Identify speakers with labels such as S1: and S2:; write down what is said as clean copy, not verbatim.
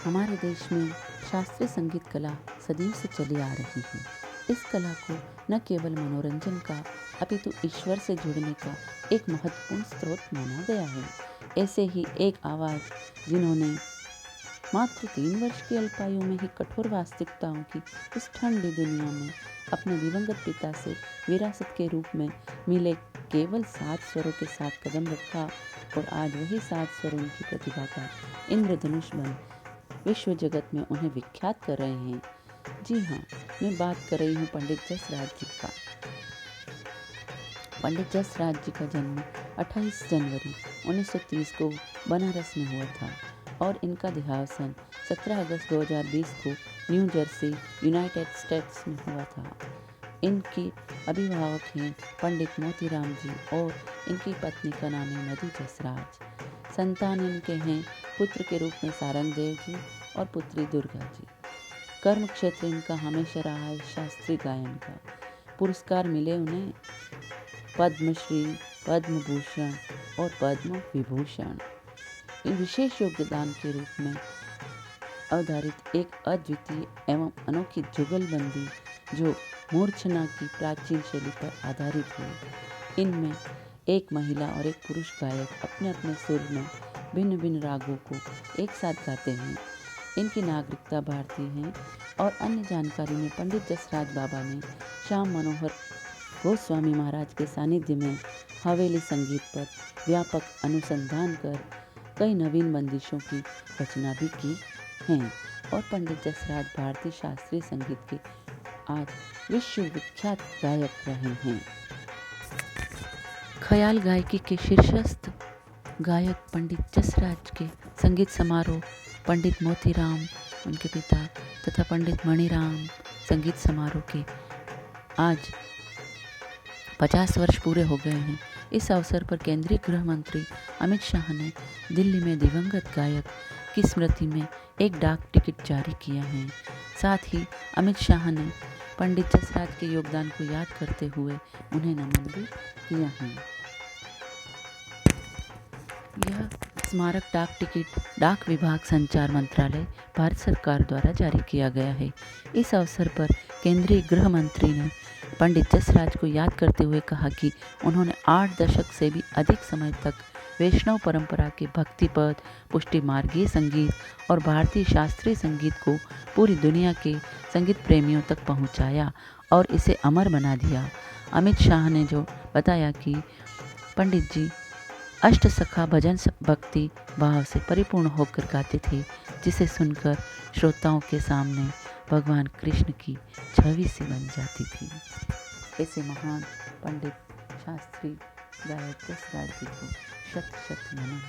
S1: हमारे देश में शास्त्रीय संगीत कला सदियों से चली आ रही है। इस कला को न केवल मनोरंजन का अपितु ईश्वर से जुड़ने का एक महत्वपूर्ण स्रोत माना गया है। ऐसे ही एक आवाज़ जिन्होंने मात्र 3 वर्ष की अल्पायु में ही कठोर वास्तविकताओं की इस ठंडी दुनिया में अपने दिवंगत पिता से विरासत के रूप में मिले केवल 7 स्वरों के साथ कदम रखा और आज वही 7 स्वर उनकी प्रतिभा का इंद्रधनुष बन विश्व जगत में उन्हें विख्यात कर रहे हैं। जी हाँ, मैं बात कर रही हूँ पंडित जसराज जी का। पंडित जसराज जी का जन्म 28 जनवरी 1930 को बनारस में हुआ था और इनका देहावसान 17 अगस्त 2020 को न्यू जर्सी, यूनाइटेड स्टेट्स में हुआ था। इनकी अभिभावक हैं पंडित मोतीराम जी और इनकी पत्नी का नाम है मधु जसराज। संतान इनके हैं पुत्र के रूप में सारंगदेव जी और पुत्री दुर्गा जी। कर्म क्षेत्र इनका हमेशा रहा है शास्त्रीय गायन का। पुरस्कार मिले उन्हें पद्मश्री, पद्म भूषण और पद्म विभूषण। इन विशेष योगदान के रूप में अवधारित एक अद्वितीय एवं अनोखी जुगलबंदी जो मूर्छना की प्राचीन शैली पर आधारित है। इनमें एक महिला और एक पुरुष गायक अपने अपने सुर में भिन्न भिन्न रागों को एक साथ गाते हैं। इनकी नागरिकता भारतीय है और अन्य जानकारी में पंडित जसराज बाबा ने श्याम मनोहर गोस्वामी महाराज के सानिध्य में हवेली संगीत पर व्यापक अनुसंधान कर कई नवीन बंदिशों की रचना भी की हैं और पंडित जसराज भारतीय शास्त्रीय संगीत के आज विश्व विख्यात गायक रहे हैं। ख्याल गायकी के शीर्षस्थ गायक पंडित जसराज के संगीत समारोह पंडित मोतीराम उनके पिता तथा पंडित मणिराम संगीत समारोह के आज 50 वर्ष पूरे हो गए हैं। इस अवसर पर केंद्रीय गृह मंत्री अमित शाह ने दिल्ली में दिवंगत गायक की स्मृति में एक डाक टिकट जारी किया है। साथ ही अमित शाह ने पंडित जसराज के योगदान को याद करते हुए उन्हें नमन भी किया है। यह स्मारक डाक टिकट डाक विभाग संचार मंत्रालय भारत सरकार द्वारा जारी किया गया है। इस अवसर पर केंद्रीय गृह मंत्री ने पंडित जसराज को याद करते हुए कहा कि उन्होंने 8 दशक से भी अधिक समय तक वैष्णव परंपरा के भक्तिपद, पुष्टि मार्गीय संगीत और भारतीय शास्त्रीय संगीत को पूरी दुनिया के संगीत प्रेमियों तक पहुंचाया और इसे अमर बना दिया। अमित शाह ने जो बताया कि पंडित जी अष्ट सखा भजन भक्ति भाव से परिपूर्ण होकर गाते थे, जिसे सुनकर श्रोताओं के सामने भगवान कृष्ण की छवि सी बन जाती थी। ऐसे महान पंडित शास्त्रीय गायक जसराज जी को शत शत नमन।